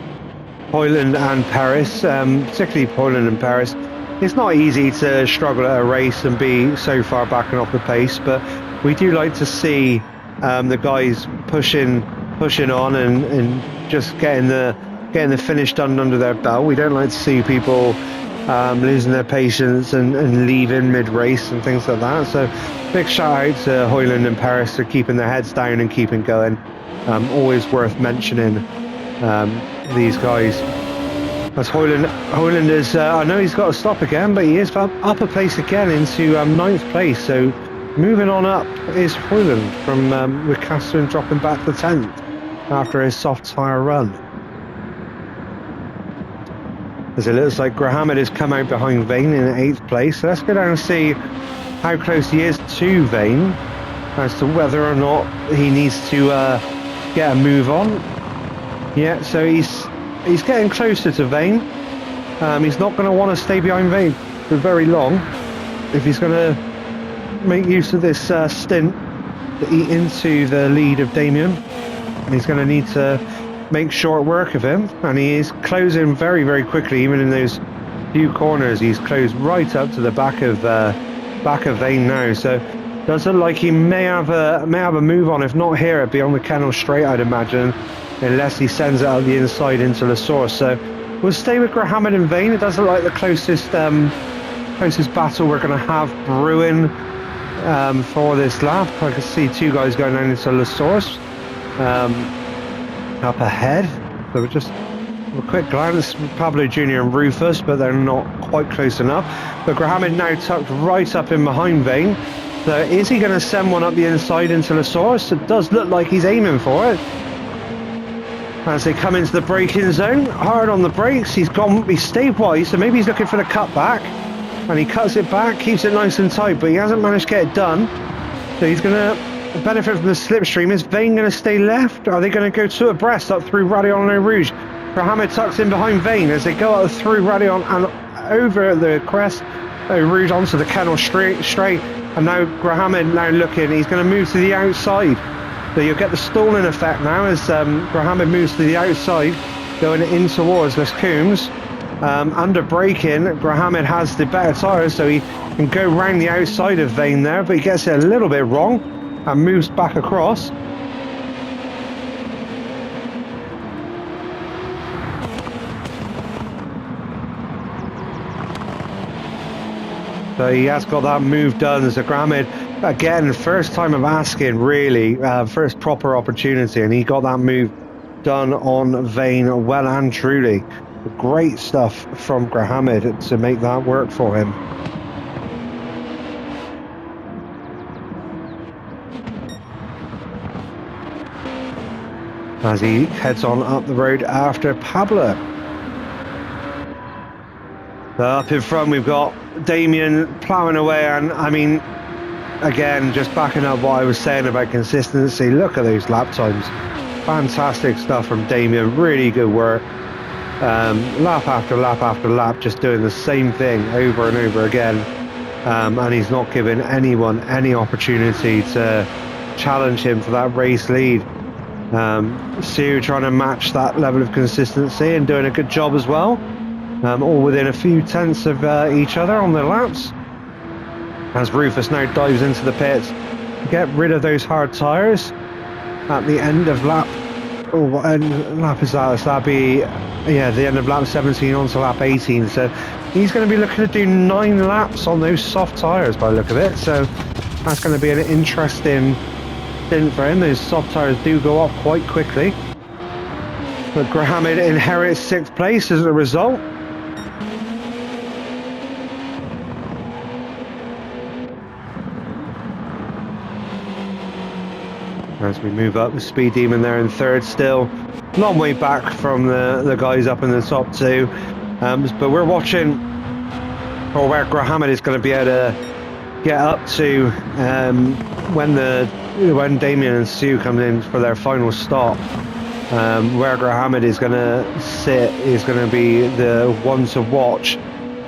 Hoyland and Paris, particularly Hoyland and Paris. It's not easy to struggle at a race and be so far back and off the pace, but we do like to see the guys pushing on and just getting the finish done under their belt. We don't like to see people losing their patience and leaving mid-race and things like that. So big shout out to Hoyland and Paris for keeping their heads down and keeping going. Always worth mentioning these guys. As Hoyland is, I know he's got to stop again, but he is up a place again into 9th place. So moving on up is Hoyland from with Castellan dropping back to 10th after his soft tyre run. As it looks like Grahamid has come out behind Vane in 8th place. So let's go down and see how close he is to Vane as to whether or not he needs to get a move on. Yeah, so he's getting closer to Vane. He's not going to want to stay behind Vane for very long if he's going to make use of this stint to eat into the lead of Damien. He's going to need to make short work of him, and he is closing very, very quickly. Even in those few corners, he's closed right up to the back of Vane now. So does look like he may have a move on. If not here, it'd be on the Kennel Straight, I'd imagine, unless he sends it out the inside into the source. So we'll stay with Grahamid and Vane. It does look like the closest battle we're going to have brewing for this lap. I can see two guys going down into the source up ahead. So we're just a quick glance, Pablo Jr. and Rufus, but they're not quite close enough. But Grahamid now tucked right up in behind Vane. So is he going to send one up the inside into the source? It does look like he's aiming for it. As they come into the braking zone, hard on the brakes, he's stayed wide, so maybe he's looking for the cut back. And he cuts it back, keeps it nice and tight, but he hasn't managed to get it done. So he's going to benefit from the slipstream. Is Vane going to stay left? Are they going to go two abreast up through Radion and Rouge? Grahamid tucks in behind Vane as they go up through Radion and over the crest, Rouge onto the Kennel straight. And now Grahamid looking, he's going to move to the outside. So you'll get the stalling effect now as Grahamid moves to the outside, going in towards Les Coombs. Under braking, Grahamid has the better tyres, so he can go round the outside of Vane there, but he gets it a little bit wrong and moves back across. So he has got that move done. So Grahamid, again, first time of asking, really, first proper opportunity, and he got that move done on Vane well and truly. Great stuff from Grahamid to make that work for him. As he heads on up the road after Pablo. So up in front we've got Damien ploughing away, and I mean, again, just backing up what I was saying about consistency, look at those lap times. Fantastic stuff from Damien, really good work. Lap after lap after lap, just doing the same thing over and over again. And he's not giving anyone any opportunity to challenge him for that race lead. Sue trying to match that level of consistency and doing a good job as well. All within a few tenths of each other on their laps. As Rufus now dives into the pits, get rid of those hard tyres at the end of lap. Oh, what end lap is that? So that'd be, yeah, the end of lap 17 on to lap 18. So he's going to be looking to do 9 laps on those soft tyres by the look of it. So that's going to be an interesting stint for him. Those soft tyres do go off quite quickly. But Grahamid inherits 6th place as a result. As we move up, the Speed Demon there in 3rd still. Long way back from the guys up in the top 2. But we're watching or where Grahamid is going to be able to get up to when Damien and Sue come in for their final stop. Where Grahamid is going to sit is going to be the one to watch,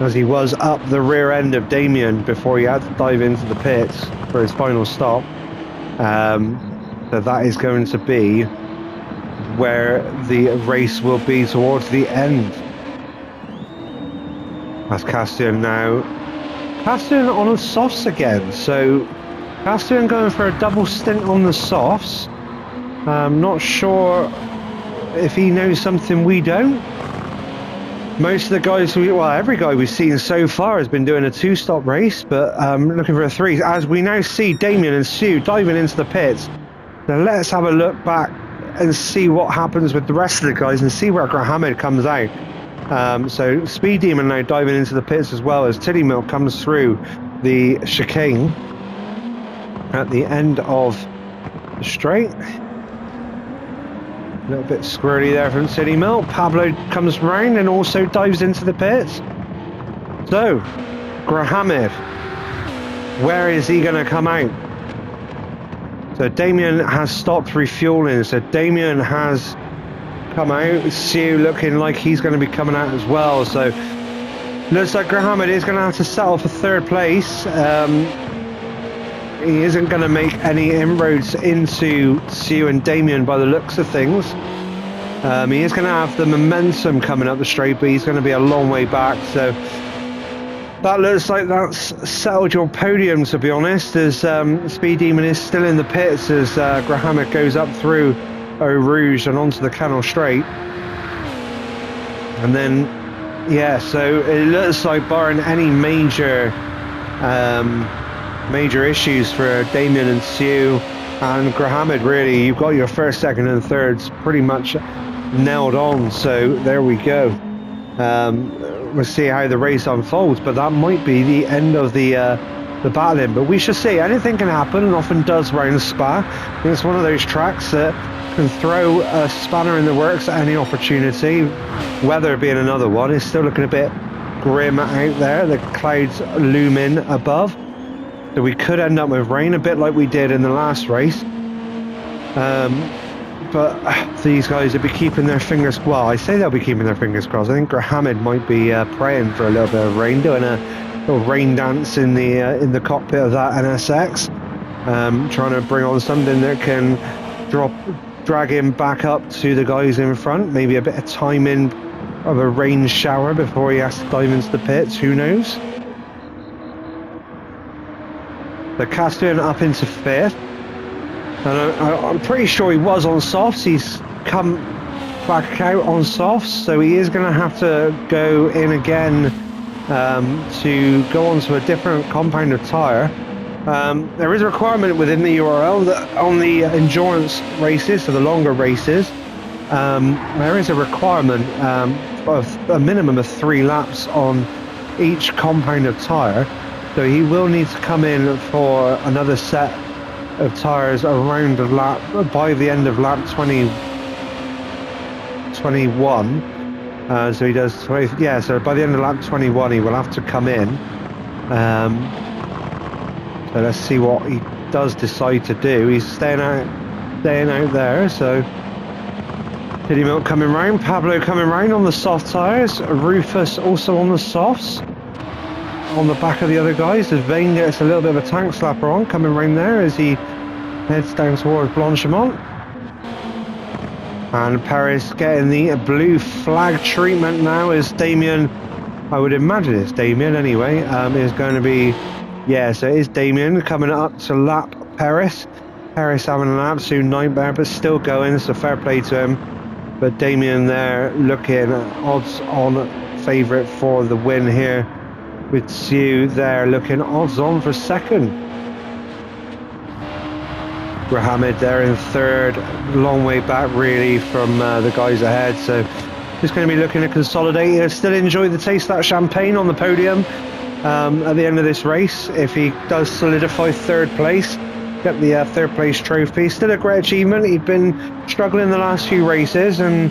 as he was up the rear end of Damien before he had to dive into the pits for his final stop. So that is going to be where the race will be towards the end. That's Castellan now. Castellan on the softs again. So Castellan going for a double stint on the softs. I'm not sure if he knows something we don't. Most of the guys, every guy we've seen so far has been doing a 2-stop race, but looking for a 3. As we now see Damien and Sue diving into the pits. Now let's have a look back and see what happens with the rest of the guys and see where Grahamid comes out. So Speed Demon now diving into the pits as well as Tilly Milk comes through the chicane at the end of the straight. A little bit squirrely there from Tilly Milk. Pablo comes round and also dives into the pits. So, Grahamid, where is he going to come out? So Damien has stopped refueling. So Damien has come out. Sue looking like he's going to be coming out as well. So looks like Grahamid is going to have to settle for third place. He isn't going to make any inroads into Sue and Damien by the looks of things. He is going to have the momentum coming up the straight, but he's going to be a long way back. So that looks like that's settled your podium, to be honest, as Speed Demon is still in the pits as Grahamid goes up through Eau Rouge and onto the Canal Straight. And then, yeah, so it looks like barring any major issues for Damien and Sue and Grahamid, really, you've got your first, second and thirds pretty much nailed on. So there we go. We'll see how the race unfolds, but that might be the end of the battling. But we shall see. Anything can happen, and often does round Spa. And it's one of those tracks that can throw a spanner in the works at any opportunity. Weather being another one, is still looking a bit grim out there. The clouds loom in above, so we could end up with rain, a bit like we did in the last race. But these guys will be keeping their fingers, well, I say they'll be keeping their fingers crossed. I think Grahamid might be praying for a little bit of rain, doing a little rain dance in the cockpit of that NSX, trying to bring on something that can drag him back up to the guys in front. Maybe a bit of timing of a rain shower before he has to dive into the pits, who knows. The Castellan up into fifth. And I'm pretty sure he was on softs. He's come back out on softs, so he is going to have to go in again to go onto a different compound of tyre. There is a requirement within the URL that on the endurance races, so the longer races, there is a requirement of a minimum of 3 laps on each compound of tyre. So he will need to come in for another set of tyres around a lap by the end of lap 21. So he does 20, yeah, so by the end of lap 21 he will have to come in. So let's see what he does decide to do. He's staying out there. So Tilly Milk coming round, Pablo coming round on the soft tyres, Rufus also on the softs on the back of the other guys as Vane gets a little bit of a tank slapper on, coming round there as he heads down towards Blanchimont. And Paris getting the blue flag treatment now as Damien, I would imagine it's Damien anyway, is going to be, yeah, so it is Damien coming up to lap Paris. Paris having an absolute nightmare but still going, so fair play to him. But Damien there looking odds on favourite for the win here, with Sue there looking odds on for second. Grahamid there in third, long way back really from the guys ahead, so just going to be looking to consolidate. Still enjoy the taste of that champagne on the podium at the end of this race if he does solidify third place, get the third place trophy. Still a great achievement. He'd been struggling the last few races and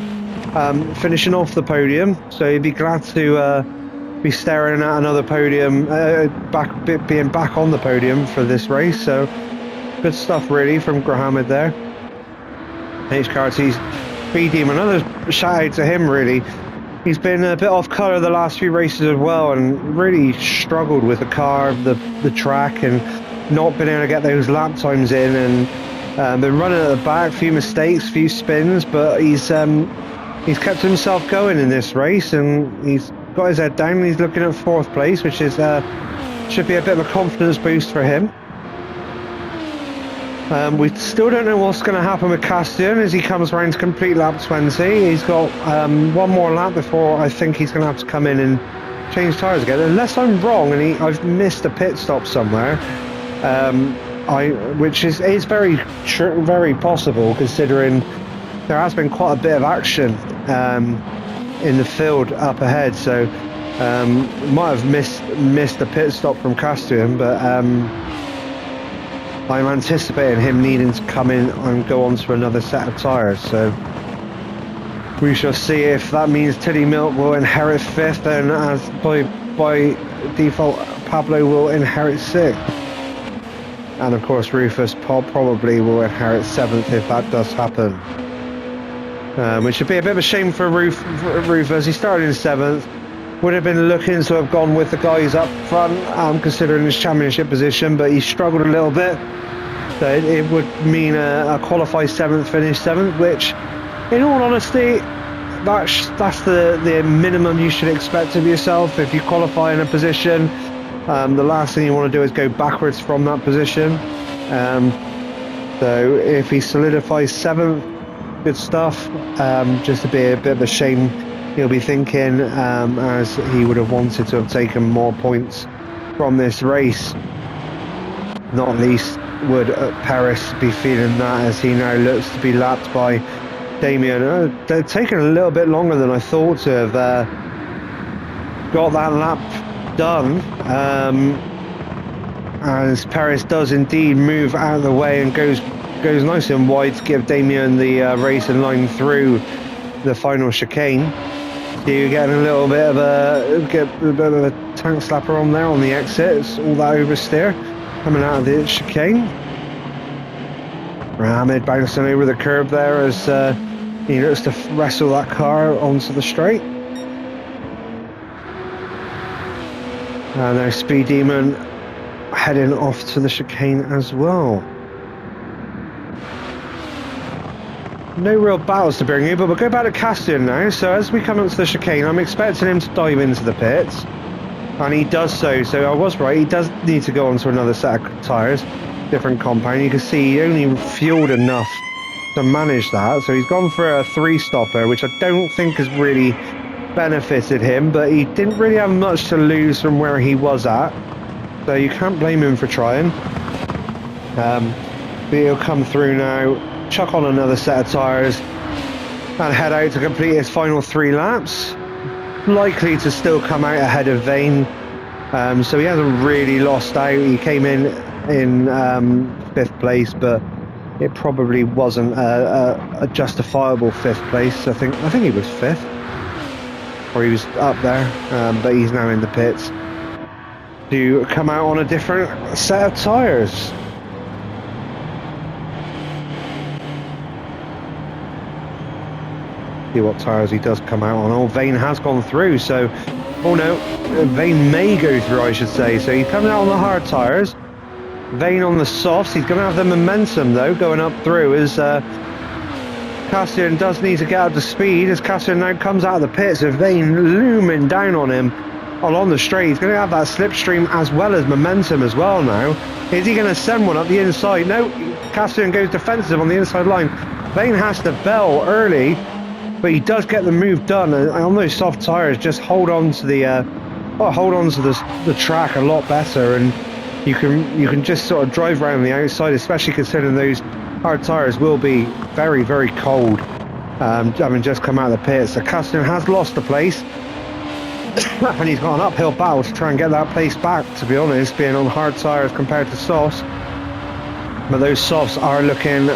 finishing off the podium, so he'd be glad to be staring at another podium, being back on the podium for this race. So good stuff really from Grahamid there. HKRT's Speed Demon, another shout out to him really. He's been a bit off colour the last few races as well and really struggled with the car, the track, and not been able to get those lap times in, and been running at the back, few mistakes, few spins, but he's kept himself going in this race and he's got his head down and he's looking at fourth place, which is should be a bit of a confidence boost for him. We still don't know what's going to happen with Castellan as he comes around to complete lap 20. He's got one more lap before I think he's going to have to come in and change tyres again. Unless I'm wrong and I've missed a pit stop somewhere, which is very possible considering there has been quite a bit of action in the field up ahead, so might have missed a pit stop from Castellan, but I'm anticipating him needing to come in and go on to another set of tyres, so we shall see if that means Tilly Milk will inherit 5th, and as by default Pablo will inherit 6th, and of course Rufus probably will inherit 7th if that does happen, which would be a bit of a shame for Rufus. He started in 7th, would have been looking to have gone with the guys up front, considering his championship position, but he struggled a little bit, so it would mean a qualified 7th, finish 7th, which in all honesty, that's the minimum you should expect of yourself. If you qualify in a position, the last thing you want to do is go backwards from that position. So if he solidifies 7th, good stuff. Just to be a bit of a shame, he'll be thinking as he would have wanted to have taken more points from this race. Not least would Paris be feeling that, as he now looks to be lapped by Damien. They're taking a little bit longer than I thought to have got that lap done, as Paris does indeed move out of the way and goes nice and wide to give Damien the race and line through the final chicane. So you're getting a little bit of a tank slapper on there on the exits, all that oversteer coming out of the chicane. Mohammed bouncing over the curb there as he looks to wrestle that car onto the straight. And there's Speed Demon heading off to the chicane as well. No real battles to bring you, but we'll go back to Castellan now. So as we come onto the chicane, I'm expecting him to dive into the pits, and he does so. So I was right, he does need to go onto another set of tyres, different compound. You can see he only fueled enough to manage that, so he's gone for a 3-stopper, which I don't think has really benefited him, but he didn't really have much to lose from where he was at, so you can't blame him for trying. But he'll come through now, chuck on another set of tyres and head out to complete his final 3 laps, likely to still come out ahead of Vane. So he hasn't really lost out. He came in 5th place, but it probably wasn't a justifiable 5th place. I think he was 5th, or he was up there, but he's now in the pits to come out on a different set of tyres. See what tyres he does come out on. Oh, Vane has gone through, so Vane may go through, I should say. So he's coming out on the hard tyres, Vane on the softs. He's going to have the momentum though going up through, as Castellan does need to get up to speed, as Castellan now comes out of the pits, with Vane looming down on him along the straight. He's going to have that slipstream as well as momentum as well now. Is he going to send one up the inside? No, Castellan goes defensive on the inside line. Vane has to bell early, but he does get the move done, and on those soft tyres just hold on to the track a lot better, and you can just sort of drive around the outside, especially considering those hard tyres will be very, very cold, having just come out of the pits. So Castellan has lost the place and he's got an uphill battle to try and get that place back, to be honest, being on hard tyres compared to softs. But those softs are looking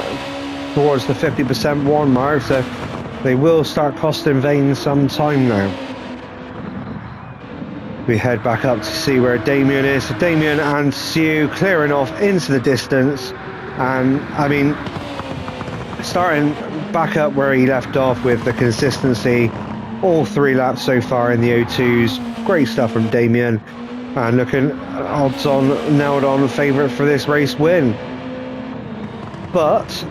towards the 50% worn mark, so they will start costing Vane some time now. We head back up to see where Damien is. So Damien and Sue clearing off into the distance, and I mean, starting back up where he left off with the consistency, all 3 laps so far in the O2s. Great stuff from Damien, and looking odds on, nailed on favourite for this race win. But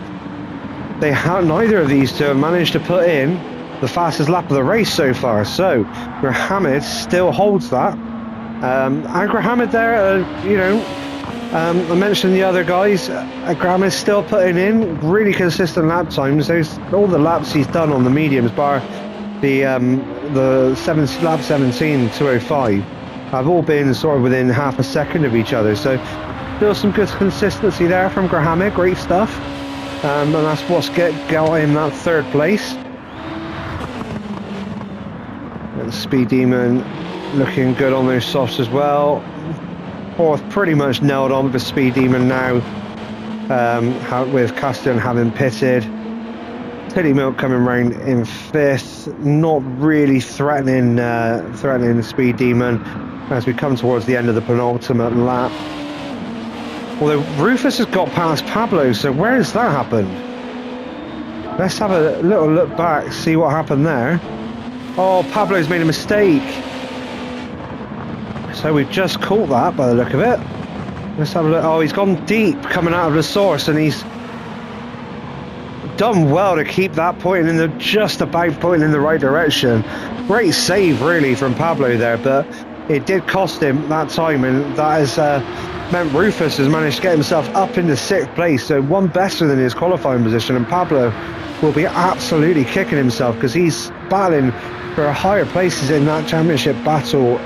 neither of these two have managed to put in the fastest lap of the race so far, so Mohammed still holds that. And Mohammed there, I mentioned the other guys. Mohammed's still putting in really consistent lap times. All the laps he's done on the mediums, bar the lap 17 205, have all been sort of within half a second of each other. So still some good consistency there from Mohammed. Great stuff. And that's what's got him that 3rd place. Speed Demon looking good on those softs as well. Fourth pretty much nailed on with the Speed Demon now, with Castellan having pitted. Titty Milk coming round in fifth, not really threatening the Speed Demon as we come towards the end of the penultimate lap. Although Rufus has got past Pablo, so where has that happened? Let's have a little look back, see what happened there. Oh, Pablo's made a mistake. So we've just caught that by the look of it. Let's have a look. Oh, he's gone deep coming out of the source, and he's done well to keep that pointing in just about pointing in the right direction. Great save really from Pablo there, but it did cost him that time, and that has meant Rufus has managed to get himself up into 6th place, so one better than his qualifying position, and Pablo will be absolutely kicking himself because he's battling for higher places in that championship battle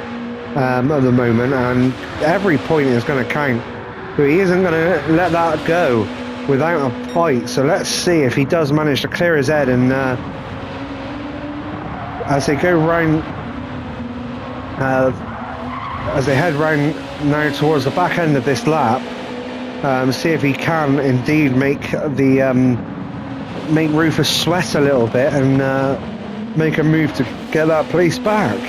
at the moment, and every point is going to count, so he isn't going to let that go without a fight. So let's see if he does manage to clear his head, and as they go round, as they head round now towards the back end of this lap, see if he can indeed make Rufus sweat a little bit and make a move to get that place back.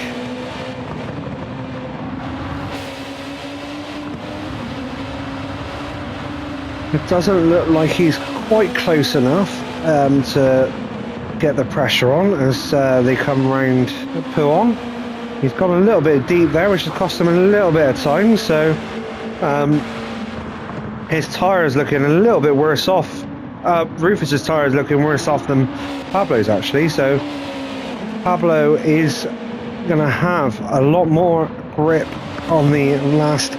It doesn't look like he's quite close enough to get the pressure on as they come round Pouon. He's got a little bit deep there, which has cost him a little bit of time, so his tyre is looking a little bit worse off. Rufus's tyre is looking worse off than Pablo's actually, so Pablo is going to have a lot more grip on the last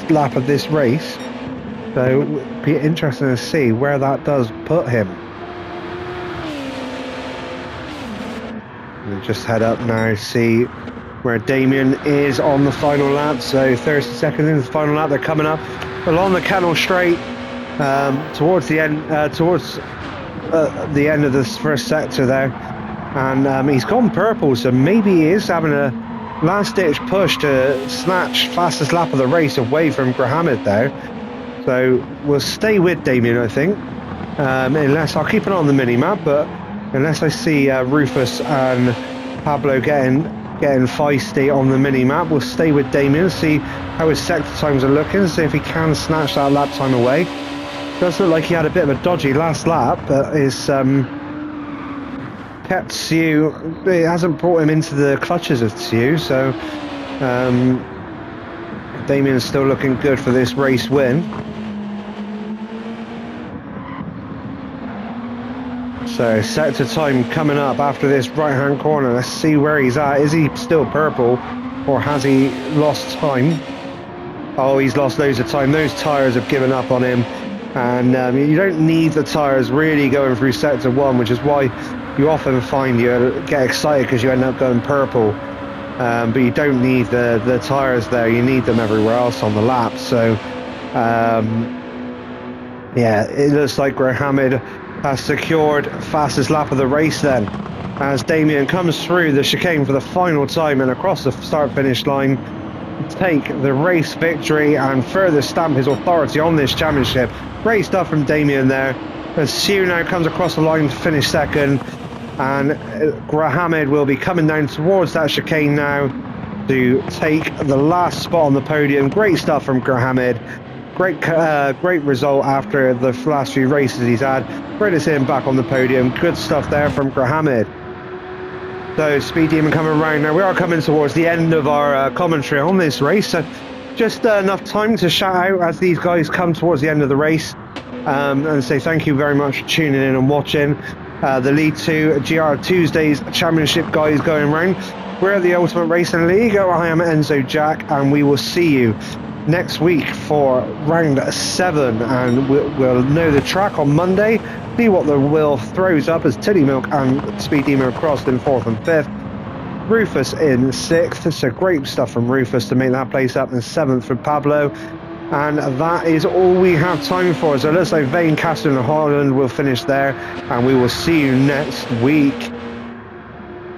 lap of this race. So it'll be interesting to see where that does put him. We'll just head up now, see where Damien is on the final lap. So 30 seconds into the final lap, they're coming up along the Kennel Straight towards the end, the end of this first sector there. And he's gone purple, so maybe he is having a last-ditch push to snatch fastest lap of the race away from Grahamid there. So we'll stay with Damien, I think, unless I'll keep an eye on the mini-map, but unless I see Rufus and Pablo getting feisty on the mini-map, we'll stay with Damien, see how his sector times are looking, see if he can snatch that lap time away. Does look like he had a bit of a dodgy last lap, but his kept Sioux, it hasn't brought him into the clutches of Sioux, so Damien's still looking good for this race win. So sector time coming up after this right hand corner. Let's see where he's at. Is he still purple or has he lost time? Oh, he's lost loads of time. Those tyres have given up on him, and you don't need the tyres really going through sector 1, which is why you often find you get excited because you end up going purple, but you don't need the tyres there. You need them everywhere else on the lap. So yeah, it looks like Grahamid has secured fastest lap of the race then, as Damien comes through the chicane for the final time and across the start finish line take the race victory and further stamp his authority on this championship. Great stuff from Damien there, as Sioux now comes across the line to finish second, and Grahamid will be coming down towards that chicane now to take the last spot on the podium. Great stuff from Grahamid. Great result after the last few races he's had. Great to see him back on the podium. Good stuff there from Grahamid. So Speed Demon coming around now. We are coming towards the end of our commentary on this race, so just enough time to shout out as these guys come towards the end of the race, and say thank you very much for tuning in and watching the League 2 GrTwosdays Championship guys going round. We're at the Ultimate Racing League. I am Enzo Jack, and we will see you next week for round 7, and we'll know the track on Monday, see what the wheel throws up as Titty Milk and Speed Demon are crossed in 4th and 5th, Rufus in 6th, so great stuff from Rufus to make that place up, in 7th for Pablo, and that is all we have time for. So it looks like Vane, Castellan and Holland will finish there, and we will see you next week.